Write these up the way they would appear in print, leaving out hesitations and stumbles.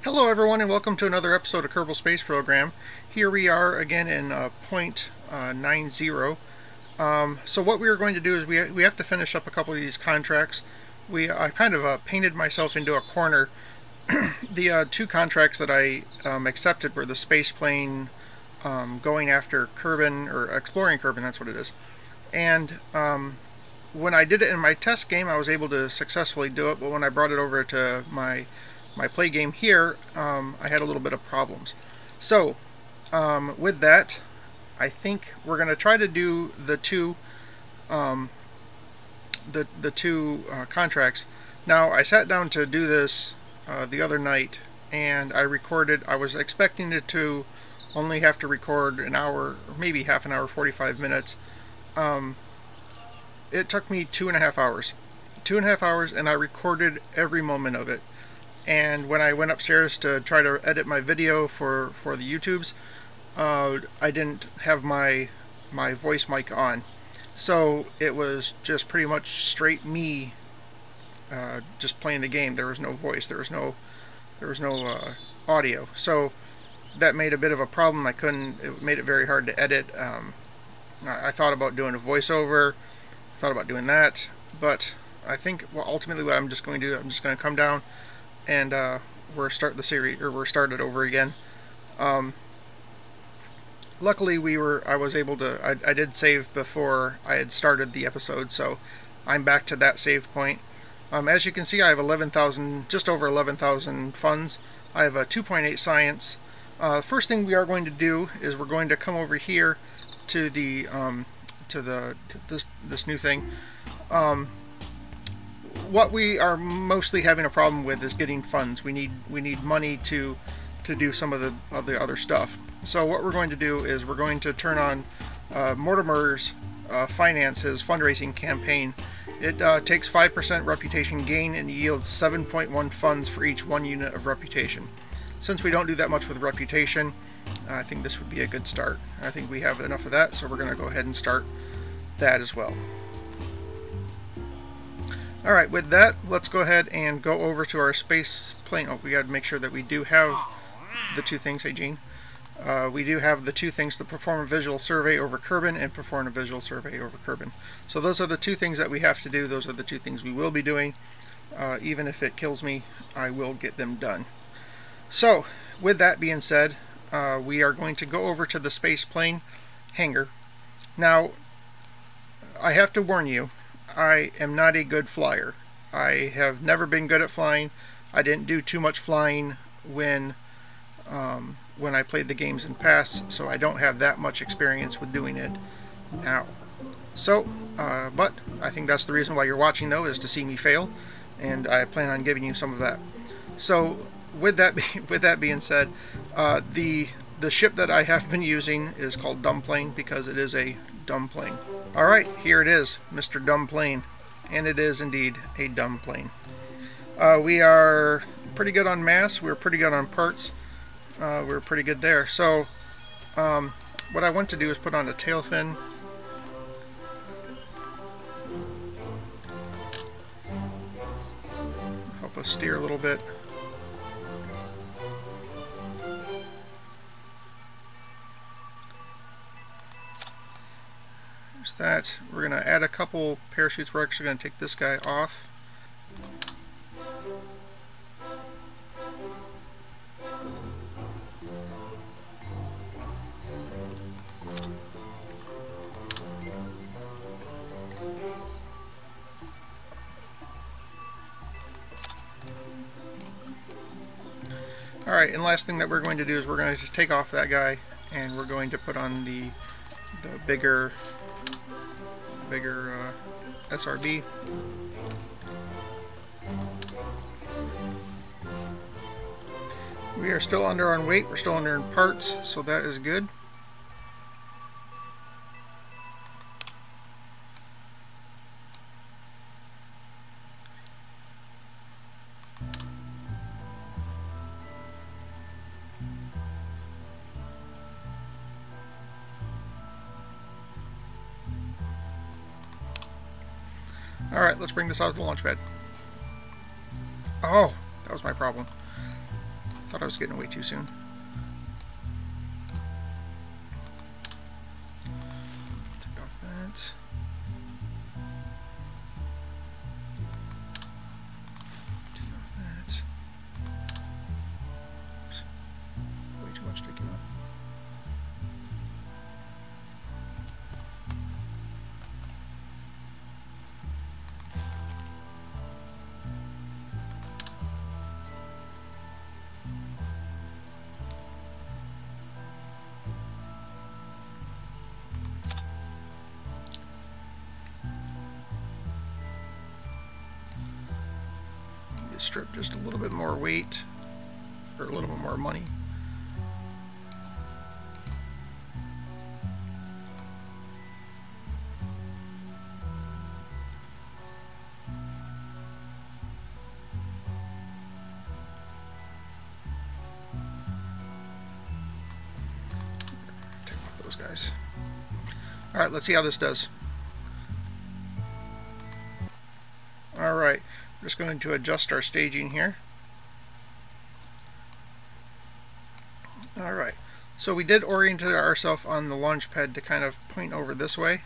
Hello everyone and welcome to another episode of Kerbal Space Program. Here we are again in point 90. So what we are going to do is we have to finish up a couple of these contracts. I kind of painted myself into a corner. The two contracts that I accepted were the space plane going after Kerbin, or exploring Kerbin, that's what it is. And when I did it in my test game, I was able to successfully do it, but when I brought it over to my play game here, I had a little bit of problems. So with that, I think we're going to try to do the two contracts. Now I sat down to do this the other night, and I recorded. I was expecting it to only have to record an hour, or maybe half an hour, 45 minutes. It took me 2.5 hours. 2.5 hours, and I recorded every moment of it. And when I went upstairs to try to edit my video for the YouTubes, I didn't have my voice mic on, so it was just pretty much straight me just playing the game. There was no voice, there was no audio, so that made a bit of a problem. It made it very hard to edit. I thought about doing a voiceover, thought about doing that, but I think ultimately what I'm just going to do, I'm just going to come down and we're start the series, or we're started over again. Luckily I was able to, I did save before I had started the episode, so I'm back to that save point. As you can see, I have 11,000, just over 11,000 funds. I have a 2.8 science. First thing we are going to do is we're going to come over here to the this new thing. What we are mostly having a problem with is getting funds. We need money to do some of the other stuff. So what we're going to do is we're going to turn on Mortimer's finance, his fundraising campaign. It takes 5% reputation gain and yields 7.1 funds for each 1 unit of reputation. Since we don't do that much with reputation, I think this would be a good start. I think we have enough of that, so we're going to go ahead and start that as well. Alright, with that, let's go ahead and go over to our space plane. Oh, we got to make sure that we do have the two things. Hey, Gene. We do have the two things, to perform a visual survey over Kerbin and perform a visual survey over Kerbin. So those are the two things that we have to do. Those are the two things we will be doing. Even if it kills me, I will get them done. So, with that being said, we are going to go over to the space plane hangar. Now, I have to warn you, I am not a good flyer. I have never been good at flying. I didn't do too much flying when I played the games in past, so I don't have that much experience with doing it now. So, but I think that's the reason why you're watching, though, is to see me fail, and I plan on giving you some of that. So, with that being said, the ship that I have been using is called Dumb Plane because it is a dumb plane. Alright, here it is, Mr. Dumb Plane. And it is indeed a dumb plane. We are pretty good on mass, we're pretty good on parts, we're pretty good there. So, what I want to do is put on a tail fin. Help us steer a little bit. That. We're going to add a couple parachutes. We're actually going to take this guy off. Alright, and last thing that we're going to do is we're going to take off that guy, and we're going to put on the bigger SRB. We are still under on weight, we're still under in parts, so that is good. Alright, let's bring this out to the launch pad. Oh, that was my problem. Thought I was getting away too soon. Take off that. Take off that. Oops. Way too much taken off. Strip just a little bit more weight, or a little bit more money. Take off those guys. Alright, let's see how this does. Alright. We're just going to adjust our staging here. Alright, so we did orient ourselves on the launch pad to kind of point over this way.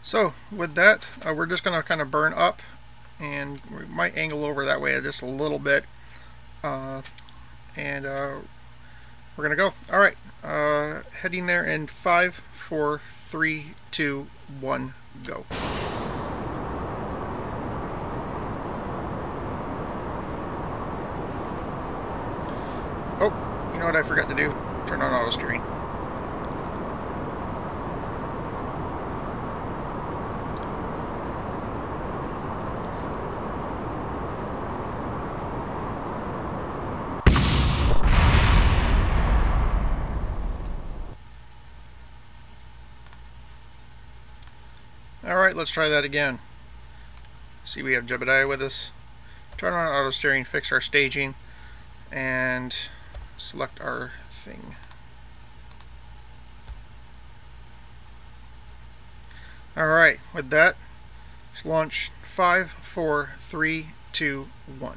So with that, we're just going to kind of burn up, and we might angle over that way just a little bit. We're going to go. Alright, heading there in 5, 4, 3, 2, 1, go. Oh, you know what I forgot to do? Turn on auto steering. Alright, let's try that again. See, we have Jebediah with us. Turn on auto steering, fix our staging, and select our thing. Alright, with that, let's launch 5, 4, 3, 2, 1.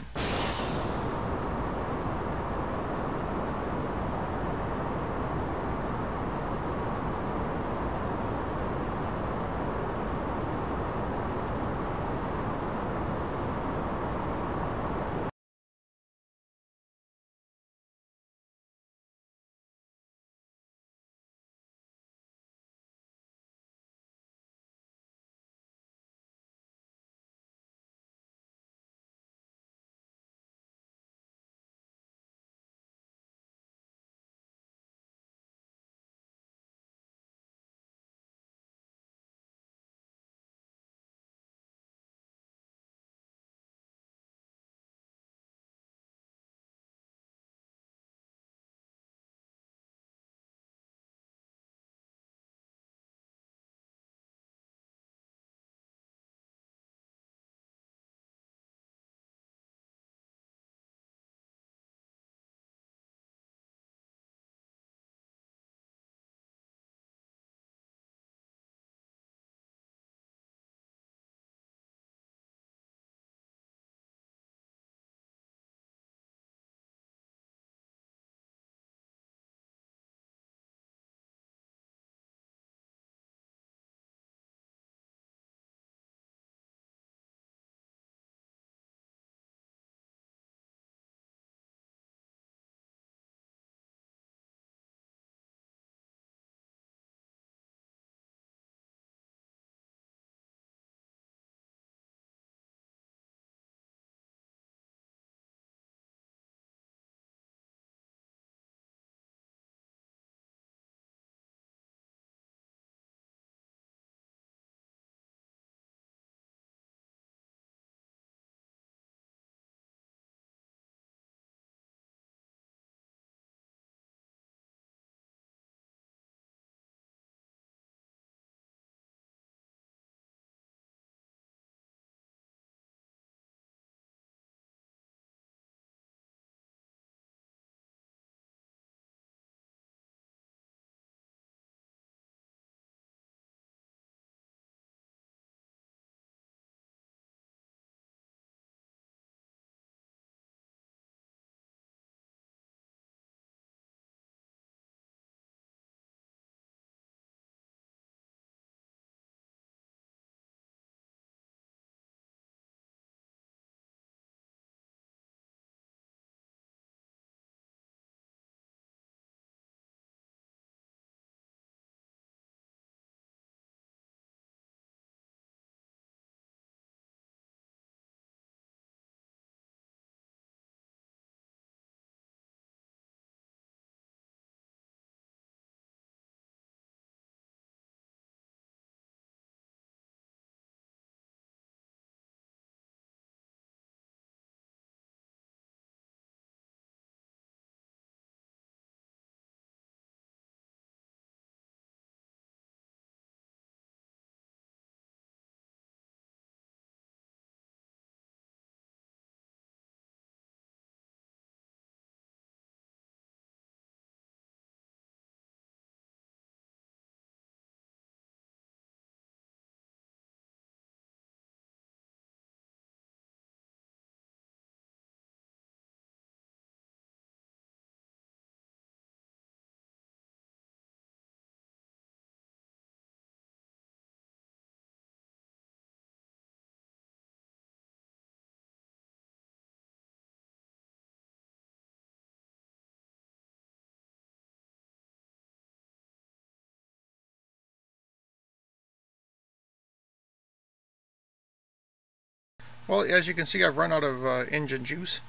Well, as you can see, I've run out of engine juice.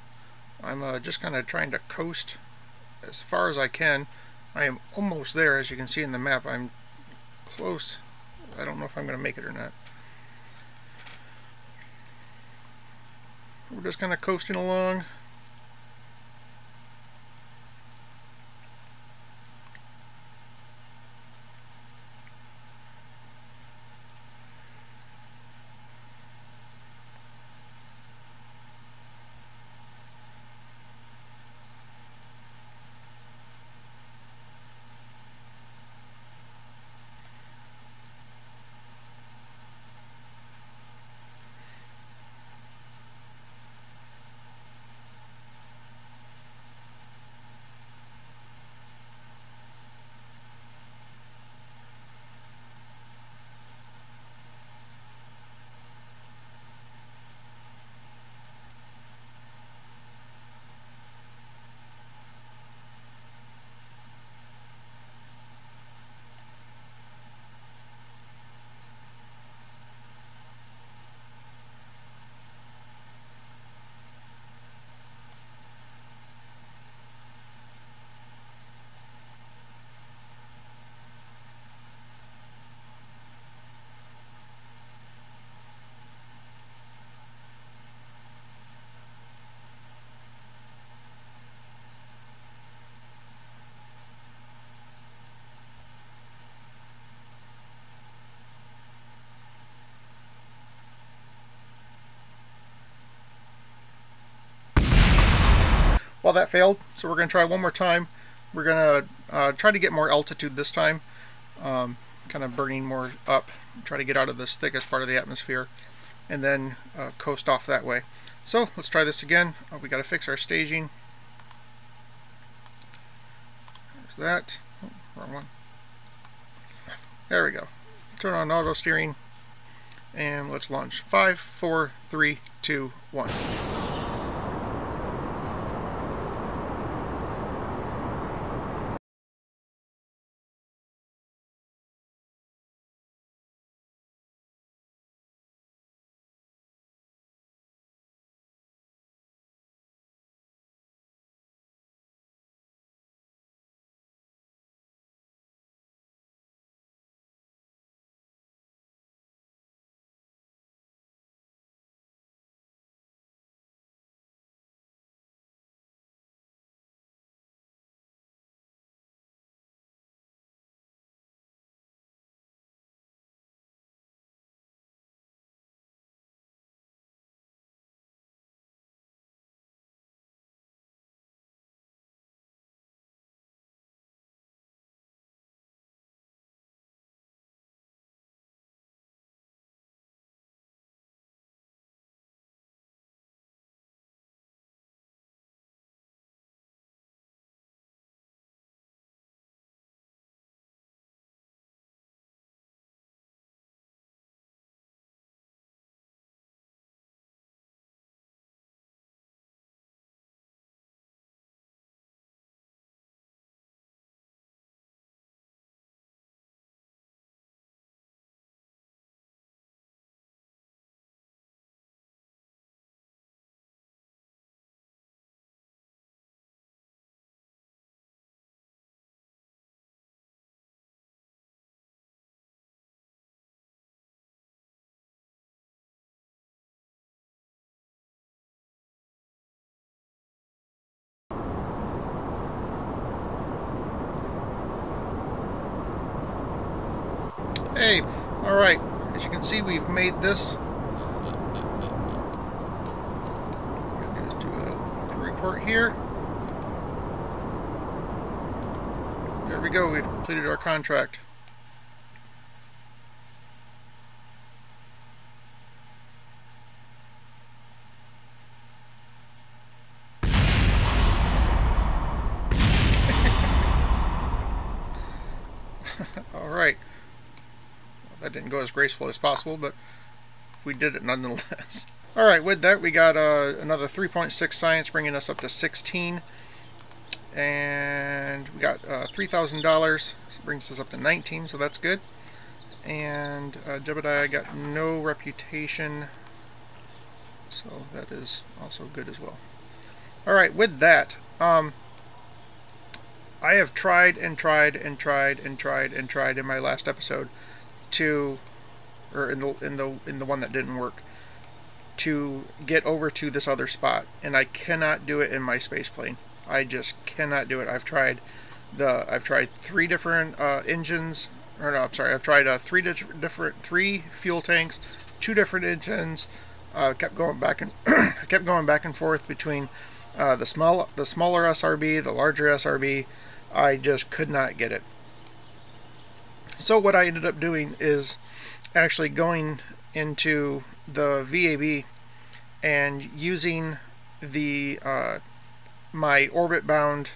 I'm just kind of trying to coast as far as I can. I am almost there, as you can see in the map. I'm close. I don't know if I'm going to make it or not. We're just kind of coasting along. Well, that failed, so we're going to try one more time. We're going to try to get more altitude this time, kind of burning more up, try to get out of this thickest part of the atmosphere, and then coast off that way. So let's try this again. We got to fix our staging. There's that. Oh, wrong one. There we go. Turn on auto steering, and let's launch. 5, 4, 3, 2, 1. Hey, alright, as you can see, we've made this. I'm going to do a report here. There we go, we've completed our contract. Alright. That didn't go as graceful as possible, but we did it nonetheless. Alright, with that we got another 3.6 science, bringing us up to 16. And we got $3,000, brings us up to 19, so that's good. And Jebediah got no reputation. So that is also good as well. Alright, with that, I have tried and tried and tried and tried and tried in my last episode to, or in the one that didn't work, to get over to this other spot, and I cannot do it in my space plane. I just cannot do it. I've tried 3 different engines, or no, I'm sorry, I've tried 3 fuel tanks, 2 different engines. Kept going back and forth between the smaller SRB, the larger SRB. I just could not get it. So what I ended up doing is actually going into the VAB and using the my orbit bound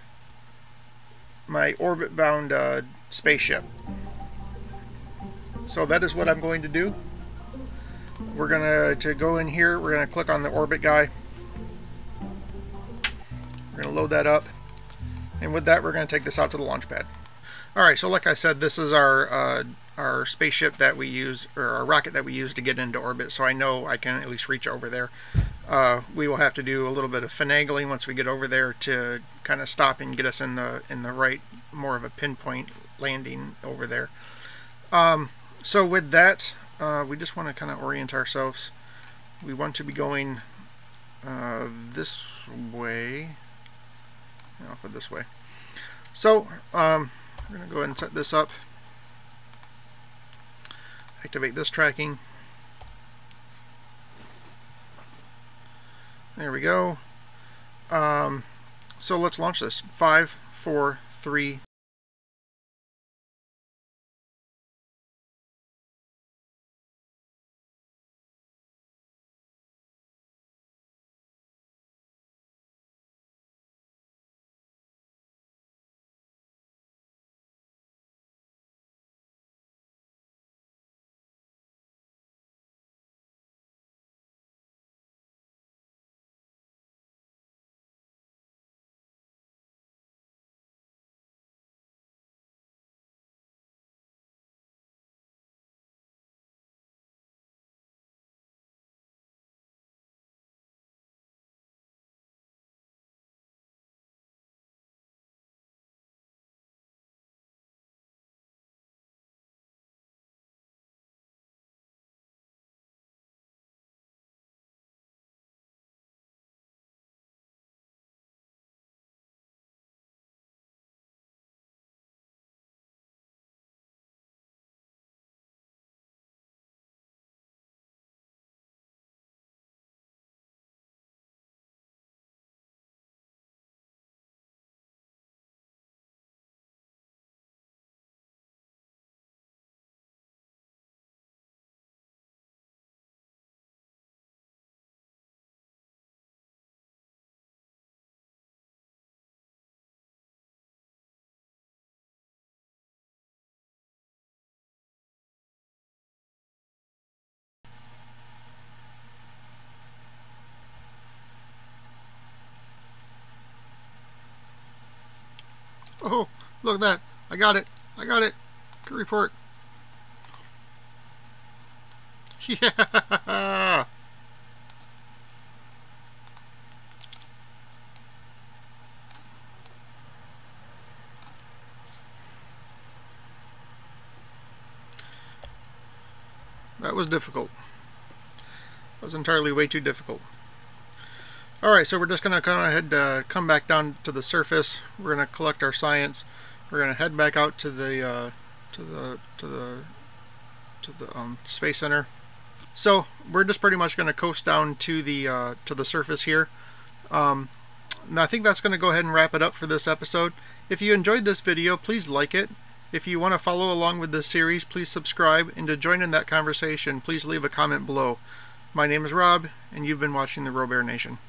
spaceship. So that is what I'm going to do. We're going to go in here, we're going to click on the orbit guy. We're going to load that up. And with that, we're going to take this out to the launch pad. Alright, so like I said, this is our spaceship that we use, or our rocket that we use to get into orbit, so I know I can at least reach over there. We will have to do a little bit of finagling once we get over there to kind of stop and get us in the right, more of a pinpoint landing over there. So with that, we just want to kind of orient ourselves. We want to be going this way, off of this way. So we're going to go ahead and set this up. Activate this tracking. There we go. So let's launch this. 5, 4, 3. Oh, look at that. I got it. I got it. Good report. Yeah. That was difficult. That was entirely way too difficult. Alright, so we're just going to come back down to the surface. We're going to collect our science. We're going to head back out to the Space Center. So we're just pretty much going to coast down to the surface here. Now I think that's going to go ahead and wrap it up for this episode. If you enjoyed this video, please like it. If you want to follow along with this series, please subscribe, and to join in that conversation, please leave a comment below. My name is Rob, and you've been watching the Robear Nation.